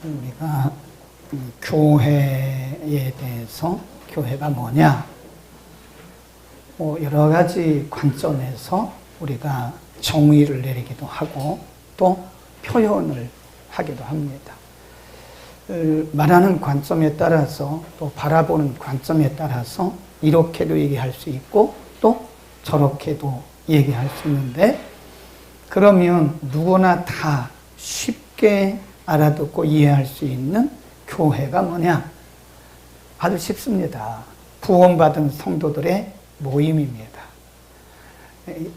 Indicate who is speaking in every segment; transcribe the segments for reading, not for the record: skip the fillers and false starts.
Speaker 1: 우리가 교회에 대해서 교회가 뭐냐, 여러 가지 관점에서 우리가 정의를 내리기도 하고 또 표현을 하기도 합니다. 말하는 관점에 따라서 또 바라보는 관점에 따라서 이렇게도 얘기할 수 있고 또 저렇게도 얘기할 수 있는데, 그러면 누구나 다 쉽게 알아듣고 이해할 수 있는 교회가 뭐냐? 아주 쉽습니다. 구원받은 성도들의 모임입니다.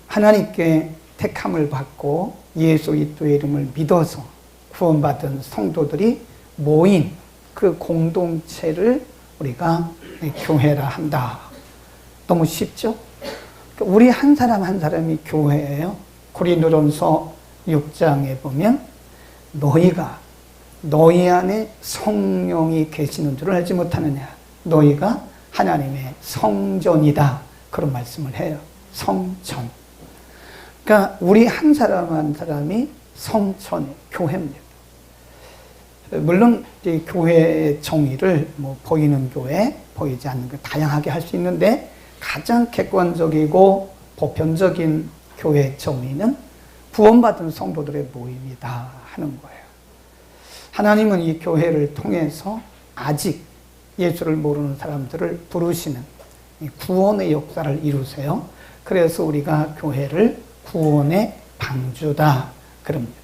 Speaker 1: 하나님께 택함을 받고 예수 그리스도의 이름을 믿어서 구원받은 성도들이 모인 그 공동체를 우리가 교회라 한다. 너무 쉽죠? 우리 한 사람 한 사람이 교회예요. 고린도전서 6장에 보면 너희가 너희 안에 성령이 계시는 줄을 알지 못하느냐. 너희가 하나님의 성전이다. 그런 말씀을 해요. 성전. 그러니까 우리 한 사람 한 사람이 성전의 교회입니다. 물론 이제 교회의 정의를 보이는 교회, 보이지 않는 교회 다양하게 할 수 있는데, 가장 객관적이고 보편적인 교회의 정의는 구원받은 성도들의 모임이다 하는 거예요. 하나님은 이 교회를 통해서 아직 예수를 모르는 사람들을 부르시는 구원의 역사를 이루세요. 그래서 우리가 교회를 구원의 방주다 그럽니다.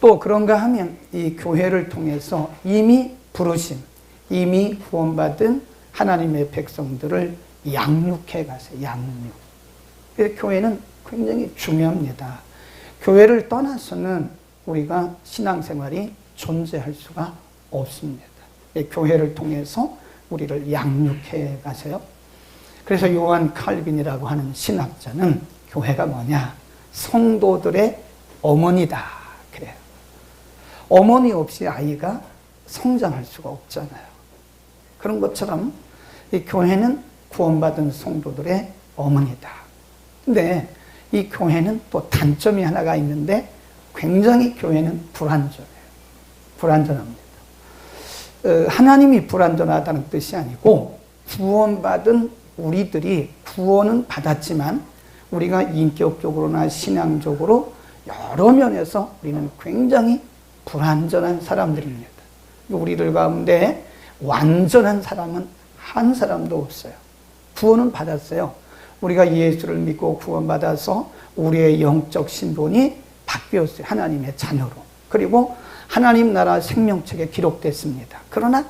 Speaker 1: 또 그런가 하면 이 교회를 통해서 이미 부르신, 이미 구원받은 하나님의 백성들을 양육해 가세요. 양육. 그래서 교회는 굉장히 중요합니다. 교회를 떠나서는 우리가 신앙생활이 존재할 수가 없습니다. 교회를 통해서 우리를 양육해 가세요. 그래서 요한 칼빈이라고 하는 신학자는 교회가 뭐냐? 성도들의 어머니다 그래요. 어머니 없이 아이가 성장할 수가 없잖아요. 그런 것처럼 이 교회는 구원받은 성도들의 어머니다. 근데 이 교회는 또 단점이 하나가 있는데, 굉장히 교회는 불완전해요. 불완전합니다. 하나님이 불완전하다는 뜻이 아니고, 구원받은 우리들이 구원은 받았지만 우리가 인격적으로나 신앙적으로 여러 면에서 우리는 굉장히 불완전한 사람들입니다. 우리들 가운데 완전한 사람은 한 사람도 없어요. 구원은 받았어요. 우리가 예수를 믿고 구원받아서 우리의 영적 신분이 바뀌었어요. 하나님의 자녀로. 그리고 하나님 나라 생명책에 기록됐습니다. 그러나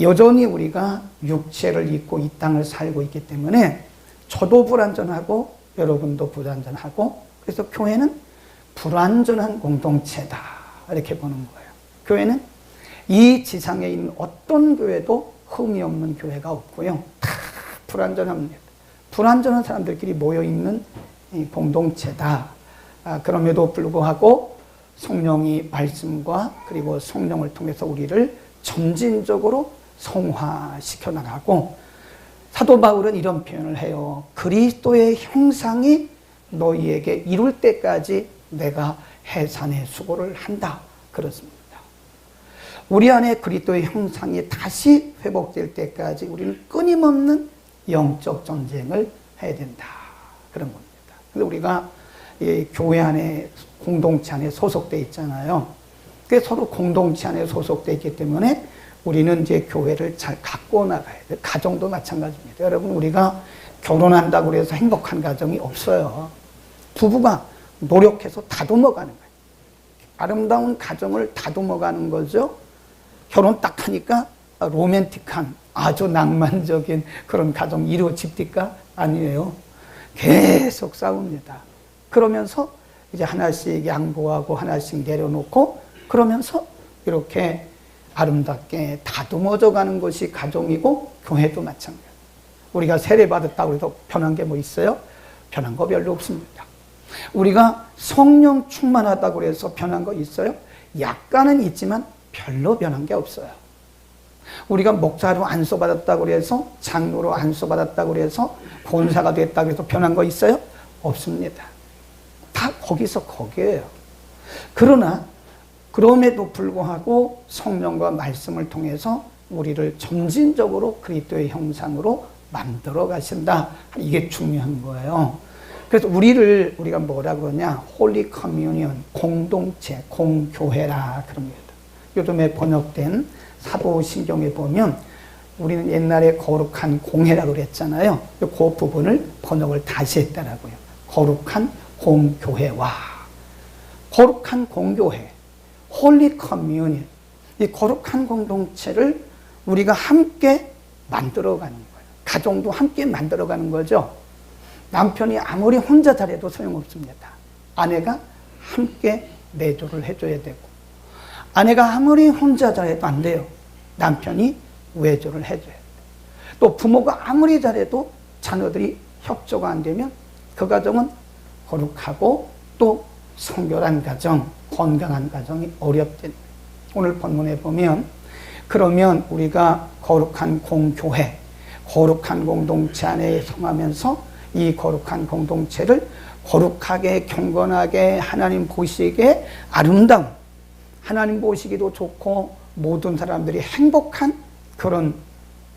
Speaker 1: 여전히 우리가 육체를 입고 이 땅을 살고 있기 때문에 저도 불완전하고 여러분도 불완전하고, 그래서 교회는 불완전한 공동체다 이렇게 보는 거예요. 교회는 이 지상에 있는 어떤 교회도 흠이 없는 교회가 없고요. 다 불완전합니다. 불완전한 사람들끼리 모여있는 공동체다. 그럼에도 불구하고 성령이 말씀과 그리고 성령을 통해서 우리를 점진적으로 성화시켜 나가고, 사도 바울은 이런 표현을 해요. 그리스도의 형상이 너희에게 이룰 때까지 내가 해산의 수고를 한다. 그렇습니다. 우리 안에 그리스도의 형상이 다시 회복될 때까지 우리는 끊임없는 영적 전쟁을 해야 된다. 그런 겁니다. 근데 우리가 이 교회 안에, 공동체 안에 소속되어 있잖아요. 그래서 서로 공동체 안에 소속되어 있기 때문에 우리는 이제 교회를 잘 갖고 나가야 돼요. 가정도 마찬가지입니다. 여러분, 우리가 결혼한다고 해서 행복한 가정이 없어요. 부부가 노력해서 다듬어가는 거예요. 아름다운 가정을 다듬어가는 거죠. 결혼 딱 하니까 로맨틱한, 아주 낭만적인 그런 가정 이루어집니까? 아니에요. 계속 싸웁니다. 그러면서 이제 하나씩 양보하고 하나씩 내려놓고, 그러면서 이렇게 아름답게 다듬어져 가는 것이 가정이고, 교회도 마찬가지예요. 우리가 세례받았다고 해서 변한 게 뭐 있어요? 변한 거 별로 없습니다. 우리가 성령 충만하다고 해서 변한 거 있어요? 약간은 있지만 별로 변한 게 없어요. 우리가 목사로 안수받았다고 해서, 장로로 안수받았다고 해서, 권사가 됐다고 해서 변한 거 있어요? 없습니다. 다 거기서 거기에요. 그러나 그럼에도 불구하고 성령과 말씀을 통해서 우리를 점진적으로 그리스도의 형상으로 만들어 가신다. 이게 중요한 거예요. 그래서 우리가 뭐라 그러냐? 홀리 커뮤니언, 공동체, 공교회라 그럽니다. 요즘에 번역된 사도신경에 보면 우리는 옛날에 거룩한 공회라고 그랬잖아요. 그 부분을 번역을 다시 했더라고요. 거룩한 공교회와 거룩한 공교회, 홀리 커뮤니언, 이 거룩한 공동체를 우리가 함께 만들어가는 거예요. 가정도 함께 만들어가는 거죠. 남편이 아무리 혼자 잘해도 소용없습니다. 아내가 함께 내조를 해줘야 되고, 아내가 아무리 혼자 잘해도 안 돼요. 남편이 외조를 해줘야 돼요. 또 부모가 아무리 잘해도 자녀들이 협조가 안 되면 그 가정은 거룩하고 또 성결한 가정, 건강한 가정이 어렵다는 거예요. 오늘 본문에 보면 그러면 우리가 거룩한 공교회, 거룩한 공동체 안에 성하면서 이 거룩한 공동체를 거룩하게, 경건하게, 하나님 보시기에 아름다운, 하나님 보시기도 좋고 모든 사람들이 행복한 그런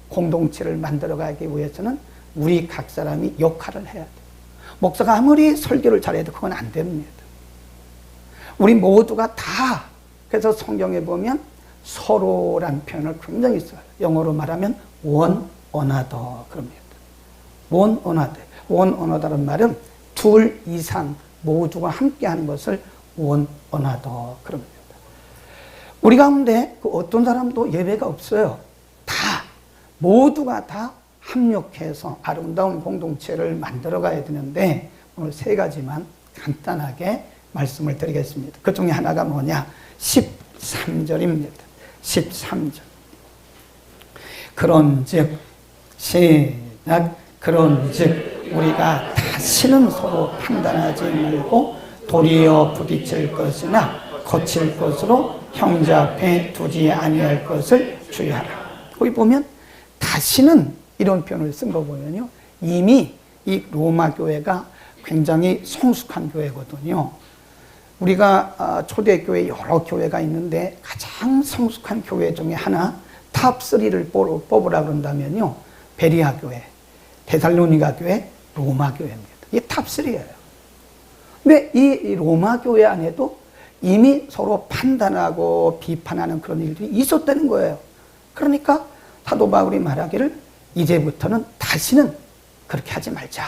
Speaker 1: 공동체를 만들어가기 위해서는 우리 각 사람이 역할을 해야 돼요. 목사가 아무리 설교를 잘해도 그건 안 됩니다. 우리 모두가 다, 그래서 성경에 보면 서로란 표현을 굉장히 써요. 영어로 말하면 one another 그럽니다. one another. one another란 말은 둘 이상 모두가 함께 하는 것을 one another 그럽니다. 우리 가운데 그 어떤 사람도 예외가 없어요. 다, 모두가 다 합력해서 아름다운 공동체를 만들어 가야 되는데 오늘 세 가지만 간단하게 말씀을 드리겠습니다. 그 중에 하나가 뭐냐? 13절입니다. 13절. 그런즉 시작. 그런즉 우리가 다시는 서로 판단하지 말고 도리어 부딪힐 것이나 거칠 것으로 형제 앞에 두지 아니할 것을 주의하라. 거기 보면 다시는 이런 표현을 쓴 거 보면요, 이미 이 로마 교회가 굉장히 성숙한 교회거든요. 우리가 초대교회 여러 교회가 있는데 가장 성숙한 교회 중에 하나 탑3를 뽑으라 그런다면요, 베리아 교회, 데살로니가 교회, 로마 교회입니다. 이게 탑3예요. 근데 이 로마 교회 안에도 이미 서로 판단하고 비판하는 그런 일들이 있었다는 거예요. 그러니까 사도 바울이 말하기를 이제부터는 다시는 그렇게 하지 말자.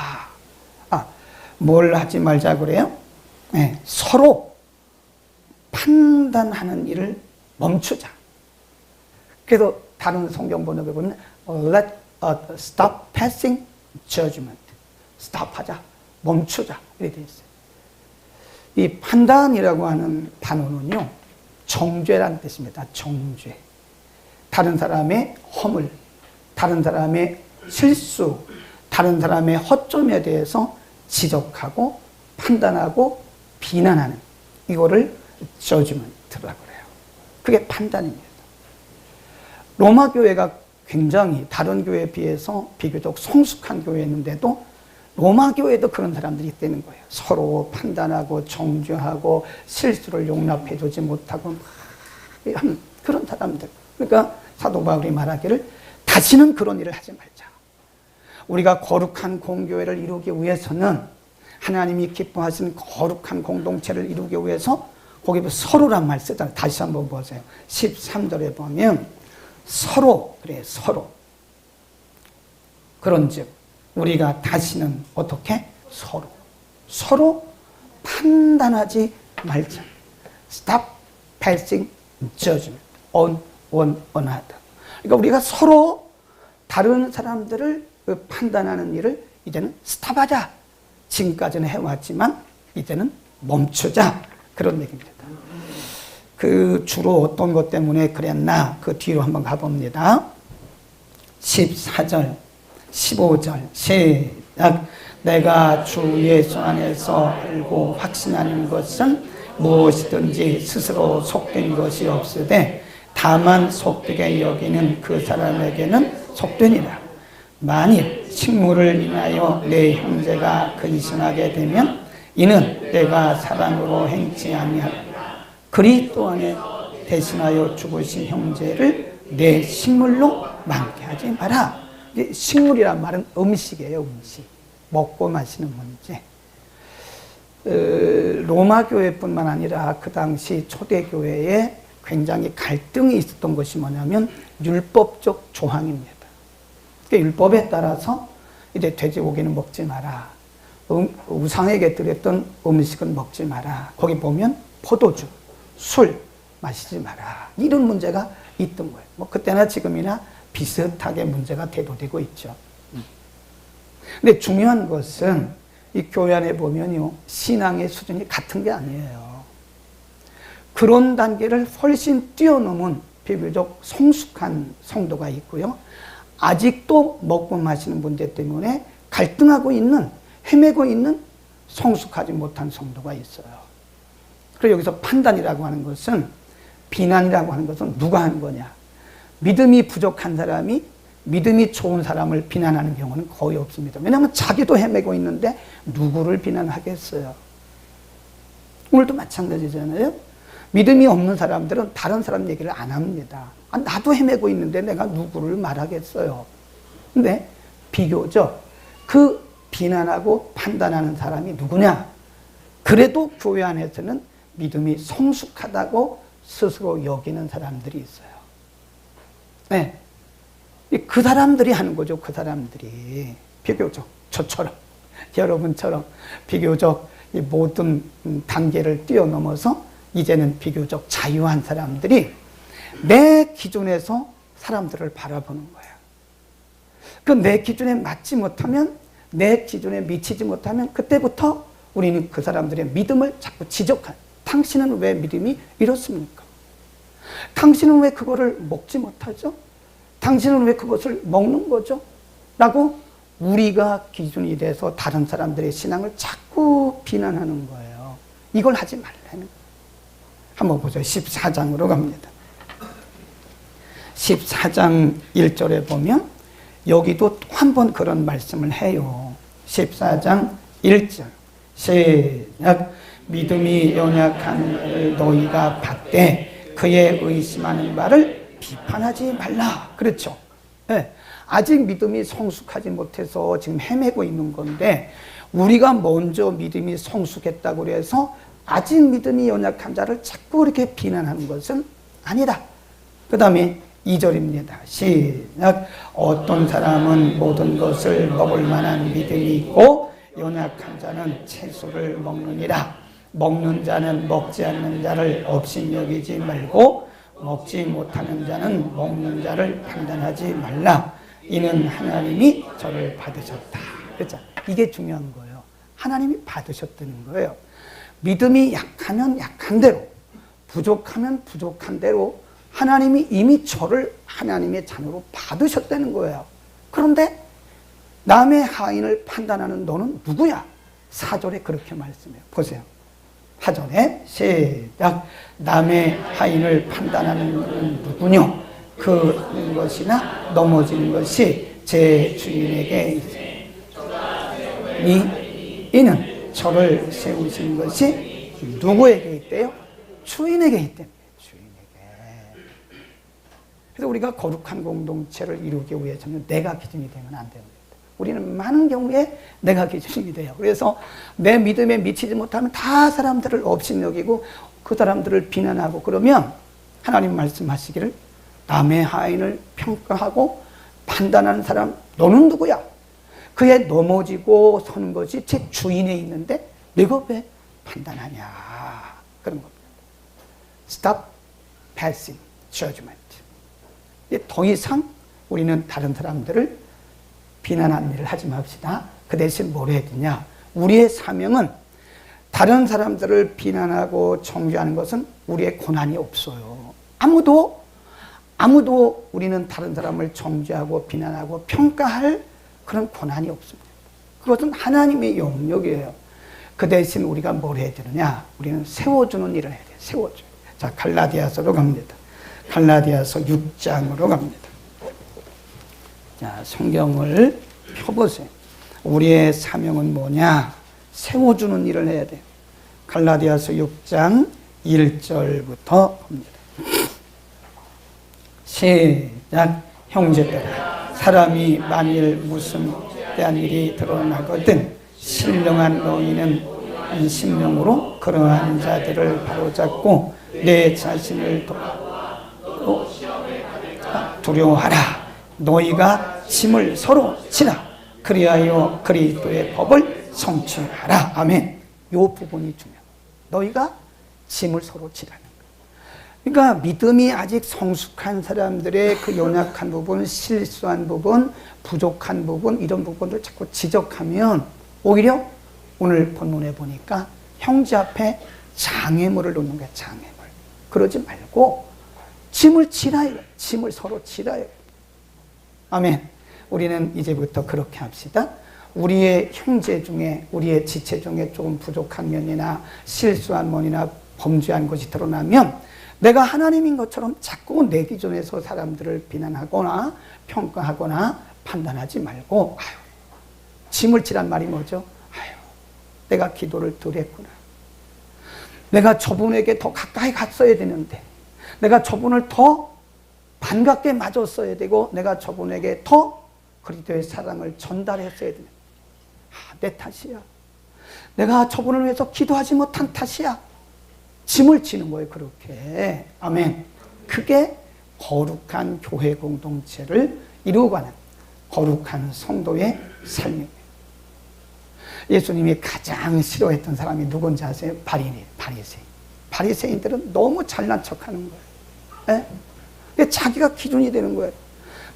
Speaker 1: 뭘 하지 말자 그래요? 네, 서로 판단하는 일을 멈추자. 그래서 다른 성경 번역에 보면 let us stop passing judgment. stop 하자, 멈추자 이렇게 되어 있어요. 이 판단이라고 하는 단어는요, 정죄라는 뜻입니다. 정죄. 다른 사람의 허물, 다른 사람의 실수, 다른 사람의 허점에 대해서 지적하고 판단하고 비난하는, 이거를 judgment라고 그래요. 그게 판단입니다. 로마 교회가 굉장히 다른 교회에 비해서 비교적 성숙한 교회였는데도 로마 교회도 그런 사람들이 있다는 거예요. 서로 판단하고 정죄하고 실수를 용납해 주지 못하고 하는 그런 사람들. 그러니까 사도 바울이 말하기를 다시는 그런 일을 하지 말자. 우리가 거룩한 공교회를 이루기 위해서는, 하나님이 기뻐하시는 거룩한 공동체를 이루기 위해서 거기 서로란 말 쓰잖아요. 다시 한번 보세요. 13절에 보면 서로, 그래, 서로. 그런즉 우리가 다시는 어떻게? 서로 판단하지 말자. Stop passing judgment on one another. 그러니까 우리가 서로 다른 사람들을 판단하는 일을 이제는 스탑하자. 지금까지는 해왔지만 이제는 멈추자. 그런 얘기입니다. 그 주로 어떤 것 때문에 그랬나? 그 뒤로 한번 가봅니다. 14절, 15절 시작. 내가 주 예수 안에서 알고 확신하는 것은 무엇이든지 스스로 속된 것이 없으되 다만 속되게 여기는 그 사람에게는 속되니라. 만일 식물을 인하여 내 형제가 근심하게 되면 이는 내가 사랑으로 행치 아니하라. 그리스도 안에 대신하여 죽으신 형제를 내 식물로 만개하지 마라. 식물이란 말은 음식이에요. 음식. 먹고 마시는 문제. 로마 교회뿐만 아니라 그 당시 초대교회에 굉장히 갈등이 있었던 것이 뭐냐면 율법적 조항입니다. 그러니까 율법에 따라서 이제 돼지고기는 먹지 마라. 우상에게 드렸던 음식은 먹지 마라. 거기 보면 포도주, 술 마시지 마라. 이런 문제가 있던 거예요. 뭐 그때나 지금이나 비슷하게 문제가 대두되고 있죠. 근데 중요한 것은 이 교회 안에 보면요, 신앙의 수준이 같은 게 아니에요. 그런 단계를 훨씬 뛰어넘은 비교적 성숙한 성도가 있고요. 아직도 먹고 마시는 문제 때문에 갈등하고 있는, 헤매고 있는 성숙하지 못한 성도가 있어요. 그리고 여기서 판단이라고 하는 것은, 비난이라고 하는 것은 누가 하는 거냐? 믿음이 부족한 사람이 믿음이 좋은 사람을 비난하는 경우는 거의 없습니다. 왜냐하면 자기도 헤매고 있는데 누구를 비난하겠어요? 오늘도 마찬가지잖아요. 믿음이 없는 사람들은 다른 사람 얘기를 안 합니다. 나도 헤매고 있는데 내가 누구를 말하겠어요? 근데 비교적 그 비난하고 판단하는 사람이 누구냐? 그래도 교회 안에서는 믿음이 성숙하다고 스스로 여기는 사람들이 있어요. 네. 그 사람들이 하는 거죠. 그 사람들이. 비교적 저처럼, 여러분처럼 비교적 이 모든 단계를 뛰어넘어서 이제는 비교적 자유한 사람들이 내 기준에서 사람들을 바라보는 거예요. 그 내 기준에 맞지 못하면, 내 기준에 미치지 못하면 그때부터 우리는 그 사람들의 믿음을 자꾸 지적한. 당신은 왜 믿음이 이렇습니까? 당신은 왜 그거를 먹지 못하죠? 당신은 왜 그것을 먹는 거죠? 라고 우리가 기준이 돼서 다른 사람들의 신앙을 자꾸 비난하는 거예요. 이걸 하지 말라는 거예요. 한번 보죠. 14장으로 갑니다. 14장 1절에 보면 여기도 또 한 번 그런 말씀을 해요. 14장 1절 시작. 믿음이 연약한 너희가 받되 그의 의심하는 바를 비판하지 말라. 그렇죠. 네. 아직 믿음이 성숙하지 못해서 지금 헤매고 있는 건데 우리가 먼저 믿음이 성숙했다고 해서 아직 믿음이 연약한 자를 자꾸 이렇게 비난하는 것은 아니다. 그 다음에 2절입니다. 시작. 어떤 사람은 모든 것을 먹을 만한 믿음이 있고 연약한 자는 채소를 먹느니라. 먹는 자는 먹지 않는 자를 업신여기지 말고 먹지 못하는 자는 먹는 자를 판단하지 말라. 이는 하나님이 저를 받으셨다. 그렇죠? 이게 중요한 거예요. 하나님이 받으셨다는 거예요. 믿음이 약하면 약한 대로, 부족하면 부족한 대로 하나님이 이미 저를 하나님의 자녀로 받으셨다는 거예요. 그런데 남의 하인을 판단하는 너는 누구야? 4절에 그렇게 말씀해요. 보세요. 4절에 시작. 남의 하인을 판단하는 너는 누구뇨? 그것이나 넘어지는 것이 제 주인에게 이는 저를 세우신 것이 누구에게 있대요? 주인에게 있답니다. 주인에게. 그래서 우리가 거룩한 공동체를 이루기 위해서는 내가 기준이 되면 안 됩니다. 우리는 많은 경우에 내가 기준이 돼요. 그래서 내 믿음에 미치지 못하면 다 사람들을 업신여기고 그 사람들을 비난하고 그러면 하나님 말씀하시기를 남의 하인을 평가하고 판단하는 사람 너는 누구야? 그에 넘어지고 서는 것이 제 주인에 있는데 내가 왜 판단하냐? 그런 겁니다. Stop passing judgment. 더 이상 우리는 다른 사람들을 비난하는 일을 하지 맙시다. 그 대신 뭘 해야 되냐? 우리의 사명은 다른 사람들을 비난하고 정죄하는 것은 우리의 권한이 없어요. 아무도 우리는 다른 사람을 정죄하고 비난하고 평가할 그런 권한이 없습니다. 그것은 하나님의 영역이에요. 그 대신 우리가 뭘 해야 되느냐? 우리는 세워주는 일을 해야 돼요. 세워줘요. 자, 갈라디아서로 갑니다. 갈라디아서 6장으로 갑니다. 자, 성경을 펴보세요. 우리의 사명은 뭐냐? 세워주는 일을 해야 돼요. 갈라디아서 6장 1절부터 봅니다. 시작. 형제들아, 사람이 만일 무슨 대한 일이 드러나거든 신령한 너희는 심령으로 그러한 자들을 바로잡고 내 자신을 두려워하라. 너희가 짐을 서로 지라. 그리하여 그리스도의 법을 성취하라. 아멘. 이 부분이 중요해요. 너희가 짐을 서로 지라는 거예요. 그러니까 믿음이 아직 성숙한 사람들의 그 연약한 부분, 실수한 부분, 부족한 부분, 이런 부분을 자꾸 지적하면 오히려 오늘 본문에 보니까 형제 앞에 장애물을 놓는 거야. 장애물. 그러지 말고 짐을 지라요. 짐을 서로 지라요. 아멘. 우리는 이제부터 그렇게 합시다. 우리의 형제 중에, 우리의 지체 중에 조금 부족한 면이나 실수한 면이나 범죄한 것이 드러나면 내가 하나님인 것처럼 자꾸 내 기준에서 사람들을 비난하거나 평가하거나 판단하지 말고, 아유, 짐을 지란 말이 뭐죠? 아유, 내가 기도를 덜 했구나. 내가 저분에게 더 가까이 갔어야 되는데, 내가 저분을 더 반갑게 맞았어야 되고, 내가 저분에게 더 그리스도의 사랑을 전달했어야 되는데, 내 탓이야. 내가 저분을 위해서 기도하지 못한 탓이야. 짐을 지는 거예요, 그렇게. 아멘. 그게 거룩한 교회 공동체를 이루어가는 거룩한 성도의 삶입니다. 예수님이 가장 싫어했던 사람이 누군지 아세요? 바리새인. 바리새인들은 너무 잘난 척하는 거예요. 예? 자기가 기준이 되는 거예요.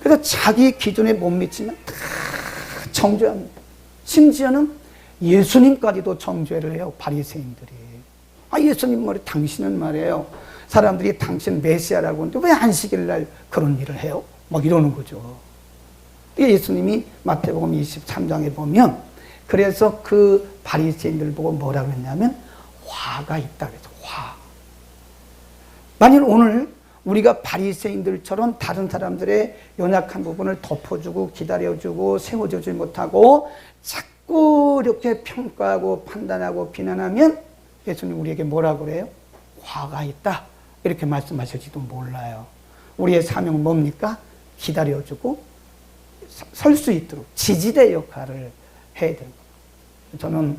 Speaker 1: 그래서 자기 기준에 못 미치면 다 정죄합니다. 심지어는 예수님까지도 정죄를 해요, 바리새인들이. 예수님 말이 당신은 말이에요. 사람들이 당신 메시아라고 하는데 왜 안식일 날 그런 일을 해요? 막 이러는 거죠. 예수님이 마태복음 23장에 보면 그래서 그 바리새인들 보고 뭐라고 했냐면 화가 있다 그래서 화. 만일 오늘 우리가 바리새인들처럼 다른 사람들의 연약한 부분을 덮어주고 기다려주고 세워주지 못하고 자꾸 이렇게 평가하고 판단하고 비난하면 예수님 우리에게 뭐라고 그래요? 화가 있다. 이렇게 말씀하실지도 몰라요. 우리의 사명은 뭡니까? 기다려주고 설 수 있도록 지지대 역할을 해야 되는 거예요. 저는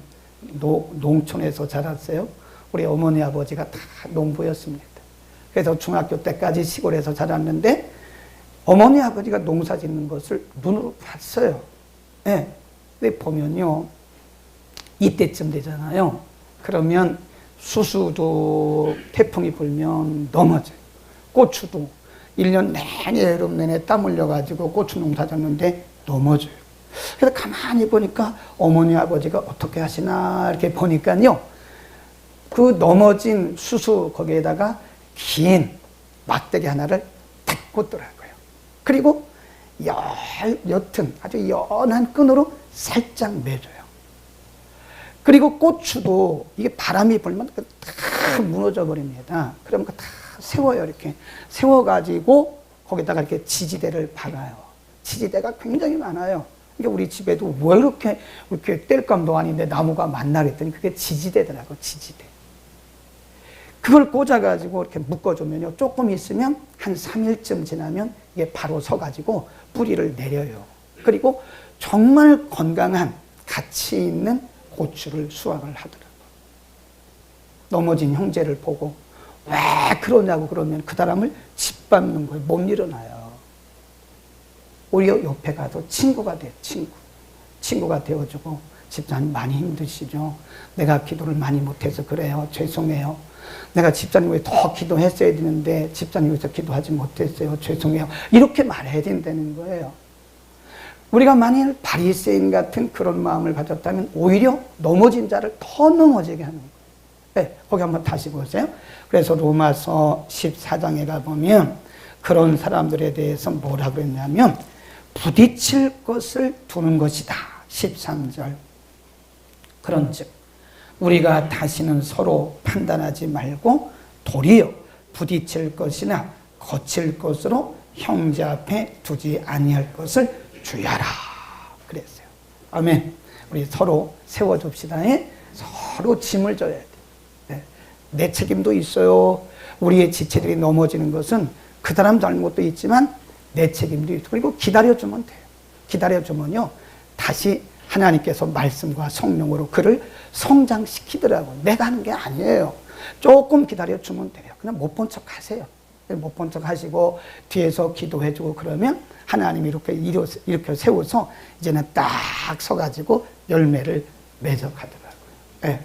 Speaker 1: 농촌에서 자랐어요. 우리 어머니 아버지가 다 농부였습니다. 그래서 중학교 때까지 시골에서 자랐는데 어머니 아버지가 농사 짓는 것을 눈으로 봤어요. 네. 근데 보면요. 이때쯤 되잖아요. 그러면 수수도 태풍이 불면 넘어져요. 고추도 1년 내내 여름 내내 땀 흘려가지고 고추 농사 졌는데 넘어져요. 그래서 가만히 보니까 어머니 아버지가 어떻게 하시나 이렇게 보니까요. 그 넘어진 수수 거기에다가 긴 막대기 하나를 탁 꽂더라고요. 그리고 옅은 아주 연한 끈으로 살짝 매줘요. 그리고 고추도 이게 바람이 불면 다 무너져 버립니다. 그러면 다 세워요. 이렇게 세워가지고 거기다가 이렇게 지지대를 박아요. 지지대가 굉장히 많아요. 그러니까 우리 집에도 왜 이렇게 뗄감도 아닌데 나무가 많나 그랬더니 그게 지지대더라고. 지지대. 그걸 꽂아가지고 이렇게 묶어주면요. 조금 있으면 한 3일쯤 지나면 이게 바로 서가지고 뿌리를 내려요. 그리고 정말 건강한 가치 있는 고추를 수확을 하더라고요. 넘어진 형제를 보고 왜 그러냐고 그러면 그 사람을 짓밟는 거예요. 못 일어나요. 오히려 옆에 가서 친구가 돼요. 친구가 되어주고 집사님 많이 힘드시죠? 내가 기도를 많이 못해서 그래요. 죄송해요. 내가 집사님 왜 더 기도했어야 되는데 집사님 위해서 기도하지 못했어요. 죄송해요. 이렇게 말해야 된다는 거예요. 우리가 만일 바리새인 같은 그런 마음을 가졌다면 오히려 넘어진 자를 더 넘어지게 하는 거예요. 네, 거기 한번 다시 보세요. 그래서 로마서 14장에 가보면 그런 사람들에 대해서 뭐라고 했냐면 부딪힐 것을 두는 것이다. 13절. 그런즉 우리가 다시는 서로 판단하지 말고 도리어 부딪힐 것이나 거칠 것으로 형제 앞에 두지 아니할 것을 주의하라 그랬어요. 아멘. 우리 서로 세워줍시다. 서로 짐을 져야 돼. 네. 내 책임도 있어요. 우리의 지체들이 넘어지는 것은 그 사람 잘못도 있지만 내 책임도 있고, 그리고 기다려주면 돼요. 기다려주면요, 다시 하나님께서 말씀과 성령으로 그를 성장시키더라고요. 내가 하는 게 아니에요. 조금 기다려주면 돼요. 그냥 못 본 척 하세요. 못 본 척 하시고 뒤에서 기도해주고 그러면 하나님이 이렇게 세워서 이제는 딱 서가지고 열매를 맺어가더라고요. 네.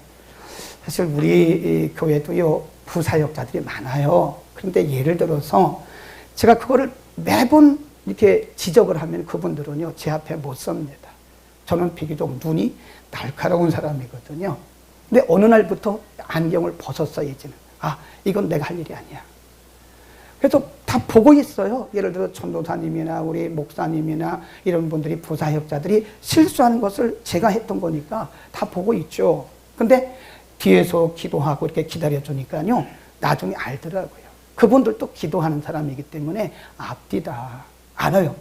Speaker 1: 사실 우리 교회도요, 부사역자들이 많아요. 그런데 예를 들어서 제가 그거를 매번 이렇게 지적을 하면 그분들은요, 제 앞에 못 섭니다. 저는 비교적 눈이 날카로운 사람이거든요. 근데 어느 날부터 안경을 벗었어요, 이제는. 아, 이건 내가 할 일이 아니야. 그래서 다 보고 있어요. 예를 들어 전도사님이나 우리 목사님이나 이런 분들이, 부사역자들이 실수하는 것을 제가 했던 거니까 다 보고 있죠. 근데 뒤에서 기도하고 이렇게 기다려주니까요, 나중에 알더라고요. 그분들도 기도하는 사람이기 때문에 앞뒤다 알아요.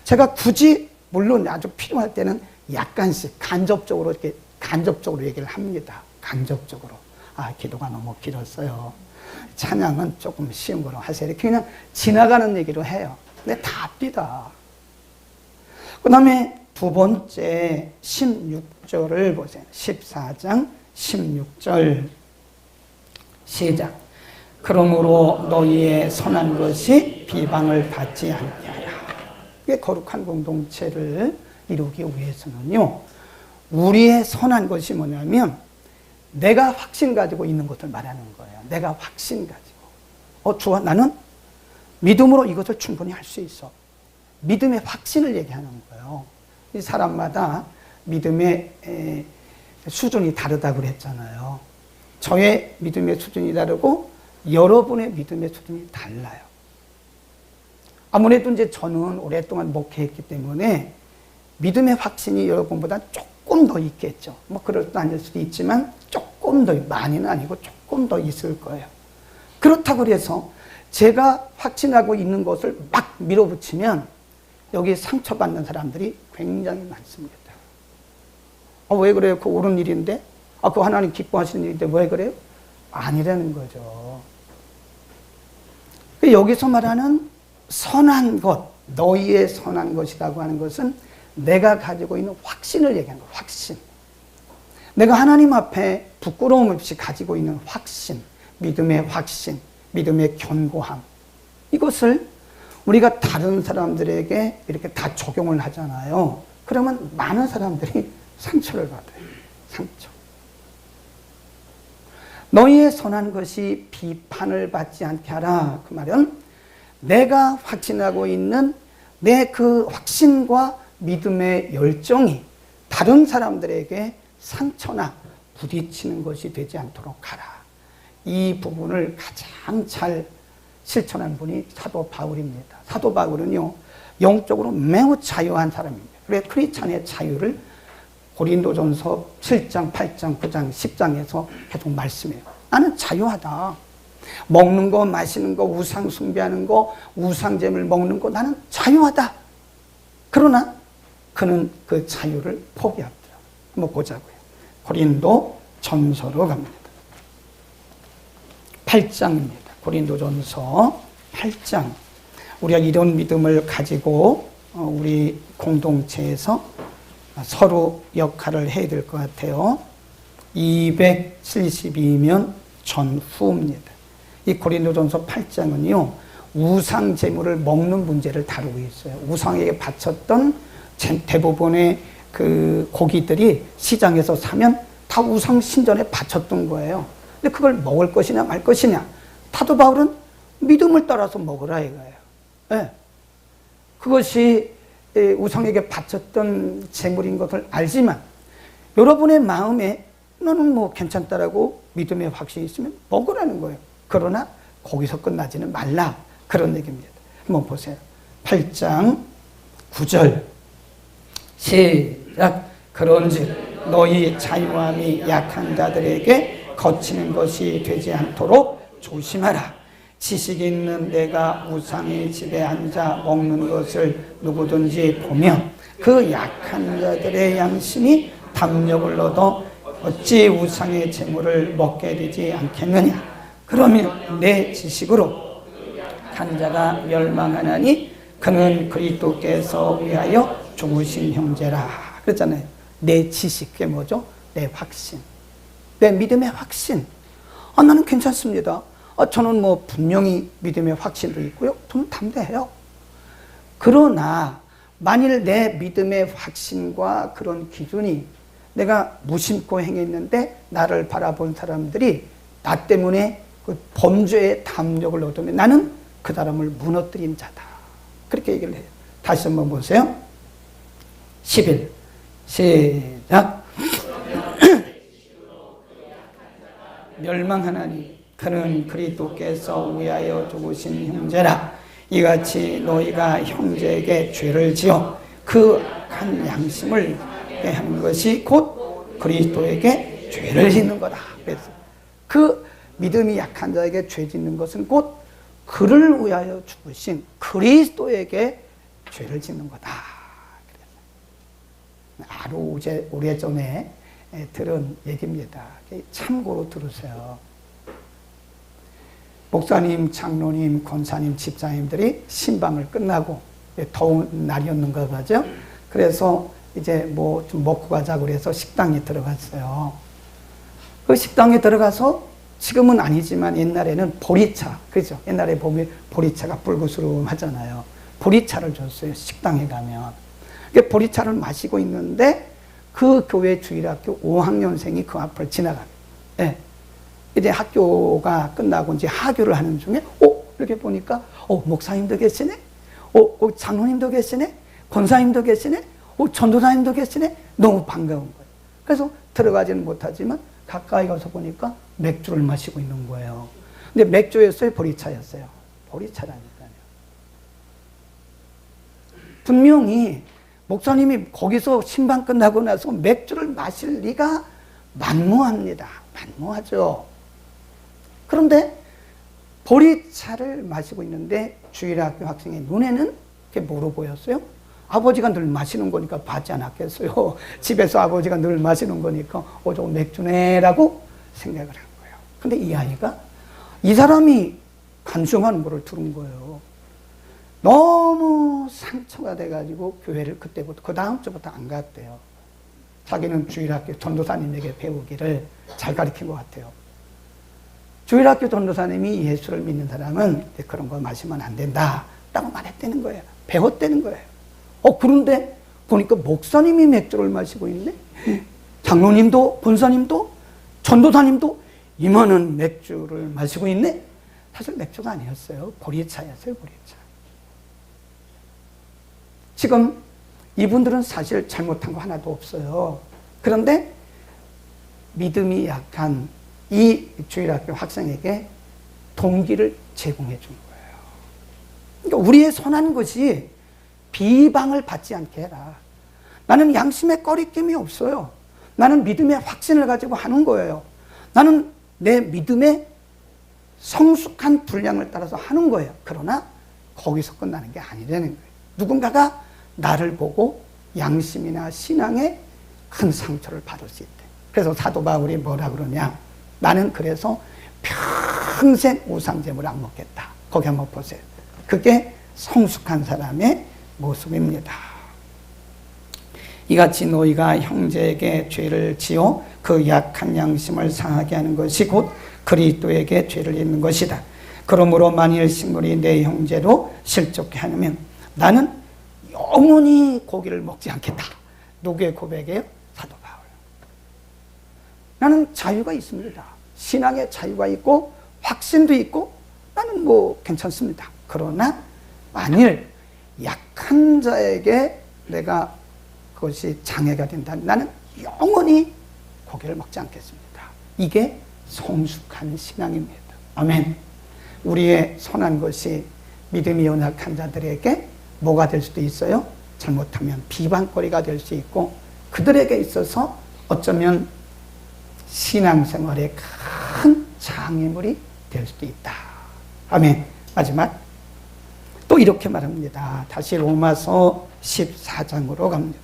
Speaker 1: 제가 굳이 물론 아주 필요할 때는 약간씩 간접적으로 이렇게 간접적으로 얘기를 합니다. 간접적으로. 아, 기도가 너무 길었어요. 찬양은 조금 쉬운 거로 하세요. 이렇게 그냥 지나가는 얘기로 해요. 근데 다 앞뒤다. 그 다음에 두 번째 16절을 보세요. 14장 16절 시작. 그러므로 너희의 선한 것이 비방을 받지 않게 하라. 이게 거룩한 공동체를 이루기 위해서는요, 우리의 선한 것이 뭐냐면 내가 확신 가지고 있는 것을 말하는 거예요. 내가 확신 가지고. 좋아. 나는 믿음으로 이것을 충분히 할 수 있어. 믿음의 확신을 얘기하는 거예요. 이 사람마다 믿음의 수준이 다르다고 그랬잖아요. 저의 믿음의 수준이 다르고 여러분의 믿음의 수준이 달라요. 아무래도 이제 저는 오랫동안 목회했기 때문에 믿음의 확신이 여러분보다 조금 더 있겠죠. 뭐 그럴도 아닐 수도 있지만 조금 더, 많이는 아니고 조금 더 있을 거예요. 그렇다고 해서 제가 확신하고 있는 것을 막 밀어붙이면 여기 상처받는 사람들이 굉장히 많습니다. 왜 그래요? 그거 옳은 일인데? 그거 하나님 기뻐하시는 일인데 왜 그래요? 아니라는 거죠. 여기서 말하는 선한 것, 너희의 선한 것이라고 하는 것은 내가 가지고 있는 확신을 얘기하는 거예요. 확신. 내가 하나님 앞에 부끄러움 없이 가지고 있는 확신, 믿음의 확신, 믿음의 견고함. 이것을 우리가 다른 사람들에게 이렇게 다 적용을 하잖아요. 그러면 많은 사람들이 상처를 받아요. 상처. 너희의 선한 것이 비판을 받지 않게 하라. 그 말은 내가 확신하고 있는 내 그 확신과 믿음의 열정이 다른 사람들에게 상처나 부딪히는 것이 되지 않도록 하라. 이 부분을 가장 잘 실천한 분이 사도 바울입니다. 사도 바울은요, 영적으로 매우 자유한 사람입니다. 그래서 크리스찬의 자유를 고린도전서 7장, 8장, 9장, 10장에서 계속 말씀해요. 나는 자유하다. 먹는 거, 마시는 거, 우상 숭배하는 거, 우상잼을 먹는 거, 나는 자유하다. 그러나 그는 그 자유를 포기하더라고요. 한번 보자고요. 고린도 전서로 갑니다. 8장입니다. 고린도 전서 8장. 우리가 이런 믿음을 가지고 우리 공동체에서 서로 역할을 해야 될 것 같아요. 272년 전후입니다. 이 고린도전서 8장은요, 우상 제물을 먹는 문제를 다루고 있어요. 우상에게 바쳤던 대부분의 그 고기들이 시장에서 사면 다 우상 신전에 바쳤던 거예요. 근데 그걸 먹을 것이냐 말 것이냐. 사도 바울은 믿음을 따라서 먹으라 이거예요. 네. 그것이 우상에게 바쳤던 제물인 것을 알지만 여러분의 마음에 너는 뭐 괜찮다라고 믿음의 확신이 있으면 먹으라는 거예요. 그러나 거기서 끝나지는 말라. 그런 얘기입니다. 한번 보세요. 8장 9절 시작. 그런즉 너희 자유함이 약한 자들에게 거치는 것이 되지 않도록 조심하라. 지식 있는 내가 우상의 집에 앉아 먹는 것을 누구든지 보면 그 약한 자들의 양심이 담력을 얻어 어찌 우상의 재물을 먹게 되지 않겠느냐. 그러면 내 지식으로 한 자가 멸망하나니 그는 그리스도께서 위하여 죽으신 형제라. 그랬잖아요. 내 지식, 그게 뭐죠? 내 확신, 내 믿음의 확신. 나는 괜찮습니다. 저는 뭐 분명히 믿음의 확신도 있고요. 저는 담대해요. 그러나 만일 내 믿음의 확신과 그런 기준이 내가 무심코 행했는데 나를 바라본 사람들이 나 때문에 그 범죄의 담력을 얻으면 나는 그 사람을 무너뜨린 자다. 그렇게 얘기를 해요. 다시 한번 보세요. 11 시작. 멸망하나니 그는 그리스도께서 위하여 죽으신 형제라. 이같이 너희가 형제에게 죄를 지어 그 악한 양심을 하는 것이 곧 그리스도에게 죄를 짓는 거다. 그래서 그 믿음이 약한 자에게 죄 짓는 것은 곧 그를 위하여 죽으신 그리스도에게 죄를 짓는 거다. 아주 오래전에 들은 얘기입니다. 참고로 들으세요. 목사님, 장로님, 권사님, 집사님들이 신방을 끝나고 더운 날이었는가 봐죠. 그래서 이제 뭐 좀 먹고 가자고 그래서 식당에 들어갔어요. 그 식당에 들어가서 지금은 아니지만 옛날에는 보리차, 그죠? 옛날에 보면 보리차가 붉으스름하잖아요. 보리차를 줬어요. 식당에 가면. 보리차를 마시고 있는데 그 교회 주일학교 5학년생이 그 앞을 지나가요. 예. 이제 학교가 끝나고 이제 하교를 하는 중에, 이렇게 보니까, 목사님도 계시네? 장로님도 계시네? 권사님도 계시네? 전도사님도 계시네? 너무 반가운 거예요. 그래서 들어가지는 못하지만 가까이 가서 보니까 맥주를 마시고 있는 거예요. 근데 맥주였어요? 보리차였어요? 보리차라니까요. 분명히 목사님이 거기서 신방 끝나고 나서 맥주를 마실 리가 만무합니다. 만무하죠. 그런데 보리차를 마시고 있는데 주일학교 학생의 눈에는 그게 뭐로 보였어요? 아버지가 늘 마시는 거니까 받지 않았겠어요. 집에서 아버지가 늘 마시는 거니까 저거 맥주네라고 생각을 한 거예요. 근데 이 아이가 이 사람이 간증하는 거를 들은 거예요. 너무 상처가 돼가지고 교회를 그때부터 그 다음 주부터 안 갔대요. 자기는 주일학교 전도사님에게 배우기를 잘 가르친 것 같아요. 주일학교 전도사님이 예수를 믿는 사람은 그런 거 마시면 안 된다라고 말했다는 거예요. 배웠다는 거예요. 그런데 보니까 목사님이 맥주를 마시고 있네? 장로님도, 본사님도, 전도사님도 이만한 맥주를 마시고 있네? 사실 맥주가 아니었어요. 보리차였어요, 보리차. 지금 이분들은 사실 잘못한 거 하나도 없어요. 그런데 믿음이 약한 이 주일학교 학생에게 동기를 제공해 준 거예요. 그러니까 우리의 선한 것이 비방을 받지 않게 해라. 나는 양심에 꺼리낌이 없어요. 나는 믿음의 확신을 가지고 하는 거예요. 나는 내 믿음의 성숙한 분량을 따라서 하는 거예요. 그러나 거기서 끝나는 게 아니라는 거예요. 누군가가 나를 보고 양심이나 신앙에 큰 상처를 받을 수 있대. 그래서 사도 바울이 뭐라 그러냐? 나는 그래서 평생 우상제물 안 먹겠다. 거기 한번 보세요. 그게 성숙한 사람의 모습입니다. 이같이 너희가 형제에게 죄를 지어 그 약한 양심을 상하게 하는 것이 곧 그리스도에게 죄를 짓는 것이다. 그러므로 만일 식물이 내 형제로 실족해 하면 나는 영원히 고기를 먹지 않겠다. 누구의 고백이에요? 사도 바울. 나는 자유가 있습니다. 신앙의 자유가 있고 확신도 있고 나는 뭐 괜찮습니다. 그러나 만일 약한 자에게 내가 그것이 장애가 된다면 나는 영원히 고기를 먹지 않겠습니다. 이게 성숙한 신앙입니다. 아멘. 우리의 선한 것이 믿음이 연약한 자들에게 뭐가 될 수도 있어요? 잘못하면 비방거리가 될 수 있고 그들에게 있어서 어쩌면 신앙생활에 큰 장애물이 될 수도 있다. 아멘. 마지막 또 이렇게 말합니다. 다시 로마서 14장으로 갑니다.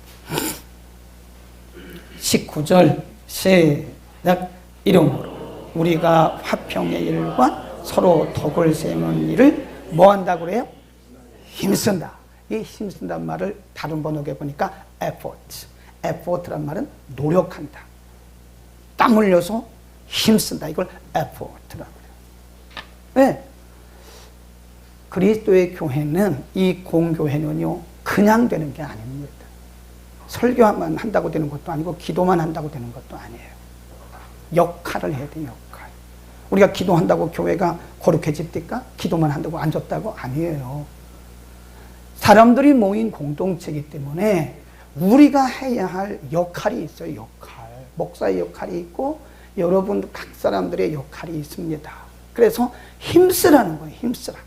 Speaker 1: 19절 시작. 이러므로 우리가 화평의 일과 서로 덕을 세우는 일을 뭐 한다고 그래요? 힘쓴다. 이 힘쓴다는 말을 다른 번역에 보니까 effort. effort란 말은 노력한다. 땀 흘려서 힘쓴다. 이걸 effort라고 해요. 네. 그리스도의 교회는, 이 공교회는요, 그냥 되는 게 아닙니다. 설교만 한다고 되는 것도 아니고 기도만 한다고 되는 것도 아니에요. 역할을 해야 돼요. 역할. 우리가 기도한다고 교회가 거룩해집니까? 기도만 한다고 안 좋다고? 아니에요. 사람들이 모인 공동체이기 때문에 우리가 해야 할 역할이 있어요. 역할. 목사의 역할이 있고 여러분 각 사람들의 역할이 있습니다. 그래서 힘쓰라는 거예요. 힘쓰라.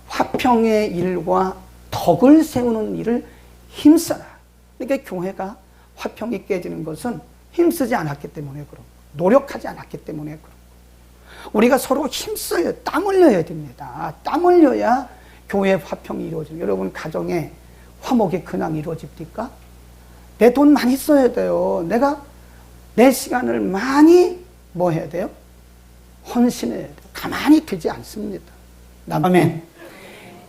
Speaker 1: 화평의 일과 덕을 세우는 일을 힘써라. 그러니까 교회가 화평이 깨지는 것은 힘쓰지 않았기 때문에 그런, 노력하지 않았기 때문에 그런. 우리가 서로 힘써야, 땀 흘려야 됩니다. 땀 흘려야 교회 화평이 이루어져요. 여러분 가정에 화목이 그냥 이루어집니까? 내 돈 많이 써야 돼요. 내가 내 시간을 많이 뭐 해야 돼요? 헌신해야 돼요. 가만히 두지 않습니다. 아멘.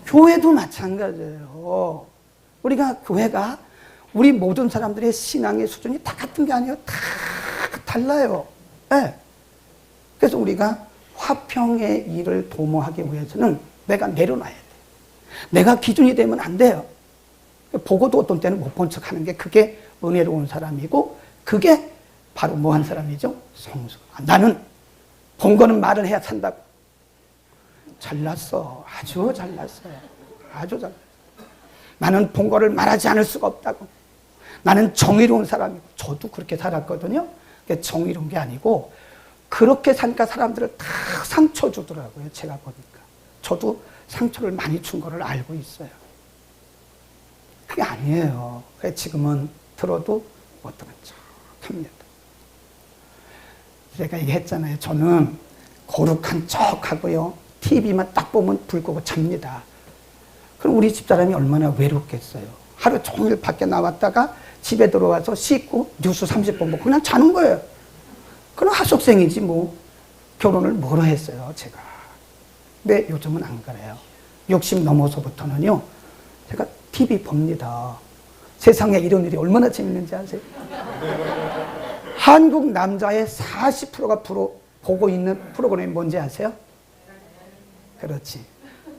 Speaker 1: 교회도 마찬가지예요. 우리가 교회가 우리 모든 사람들의 신앙의 수준이 다 같은 게 아니에요. 다 달라요. 네. 그래서 우리가 화평의 일을 도모하기 위해서는 내가 내려놔야 돼요. 내가 기준이 되면 안 돼요. 보고도 어떤 때는 못 본 척 하는 게 그게 은혜로운 사람이고 그게 바로 뭐한 사람이죠? 성수. 나는 본 거는 말을 해야 산다고. 잘났어. 아주 잘났어요. 아주 잘났어. 나는 본 거를 말하지 않을 수가 없다고. 나는 정의로운 사람이고. 저도 그렇게 살았거든요. 정의로운 게 아니고 그렇게 사니까 사람들을 다 상처 주더라고요. 제가 보니까. 저도 상처를 많이 준 거를 알고 있어요. 그게 아니에요. 지금은 들어도 못 들은 척 합니다. 제가 얘기했잖아요. 저는 거룩한 척 하고요. TV만 딱 보면 불 끄고 잡니다. 그럼 우리 집사람이 얼마나 외롭겠어요. 하루 종일 밖에 나왔다가 집에 들어와서 씻고 뉴스 30분 보고 그냥 자는 거예요. 그럼 하숙생이지 뭐. 결혼을 뭐로 했어요, 제가. 근데 요즘은 안 그래요. 60 넘어서부터는요. 제가 TV 봅니다. 세상에 이런 일이 얼마나 재밌는지 아세요? 한국 남자의 40%가 보고 있는 프로그램이 뭔지 아세요? 그렇지.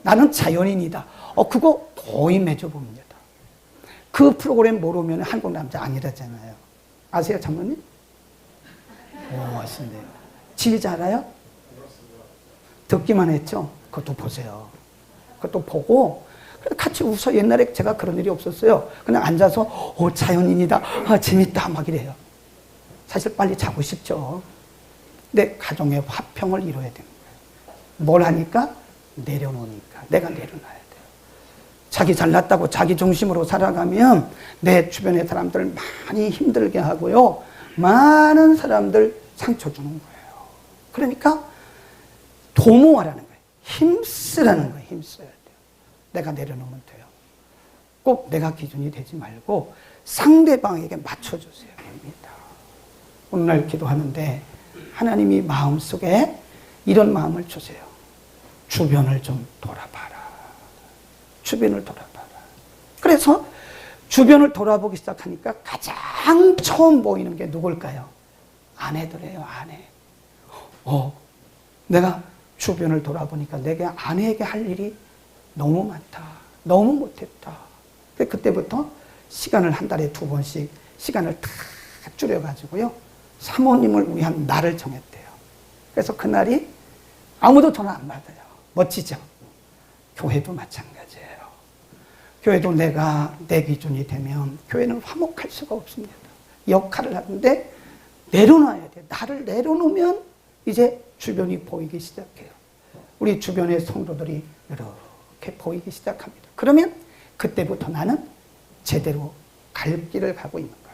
Speaker 1: 나는 자연인이다. 그거 거의 매주 봅니다. 그 프로그램 모르면 한국 남자 아니라잖아요. 아세요, 장모님? 오, 아시네요. 지휘 알아요? 듣기만 했죠? 그것도 보세요. 그것도 보고 같이 웃어. 옛날에 제가 그런 일이 없었어요. 그냥 앉아서 자연인이다. 재밌다. 막 이래요. 사실 빨리 자고 싶죠. 근데 가정의 화평을 이뤄야 되는 거예요. 뭘 하니까? 내려놓으니까. 내가 내려놔야 돼요. 자기 잘났다고 자기 중심으로 살아가면 내 주변의 사람들 많이 힘들게 하고요. 많은 사람들 상처 주는 거예요. 그러니까 도모하라는 거예요. 힘쓰라는 거예요. 힘써야 돼요. 내가 내려놓으면 돼요. 꼭 내가 기준이 되지 말고 상대방에게 맞춰주세요. 됩니다. 오늘날 기도하는데 하나님이 마음속에 이런 마음을 주세요. 주변을 좀 돌아봐라. 주변을 돌아봐라. 그래서 주변을 돌아보기 시작하니까 가장 처음 보이는 게 누굴까요? 아내들이에요. 아내. 내가 주변을 돌아보니까 내게 아내에게 할 일이 너무 많다. 너무 못했다. 그때부터 시간을 한 달에 2번씩 시간을 다 줄여가지고요. 사모님을 위한 날을 정했대요. 그래서 그날이 아무도 전화 안 받아요. 멋지죠? 교회도 마찬가지예요. 교회도 내가 내 기준이 되면 교회는 화목할 수가 없습니다. 역할을 하는데 내려놔야 돼요. 나를 내려놓으면 이제 주변이 보이기 시작해요. 우리 주변의 성도들이 이렇게 보이기 시작합니다. 그러면 그때부터 나는 제대로 갈 길을 가고 있는 거예요.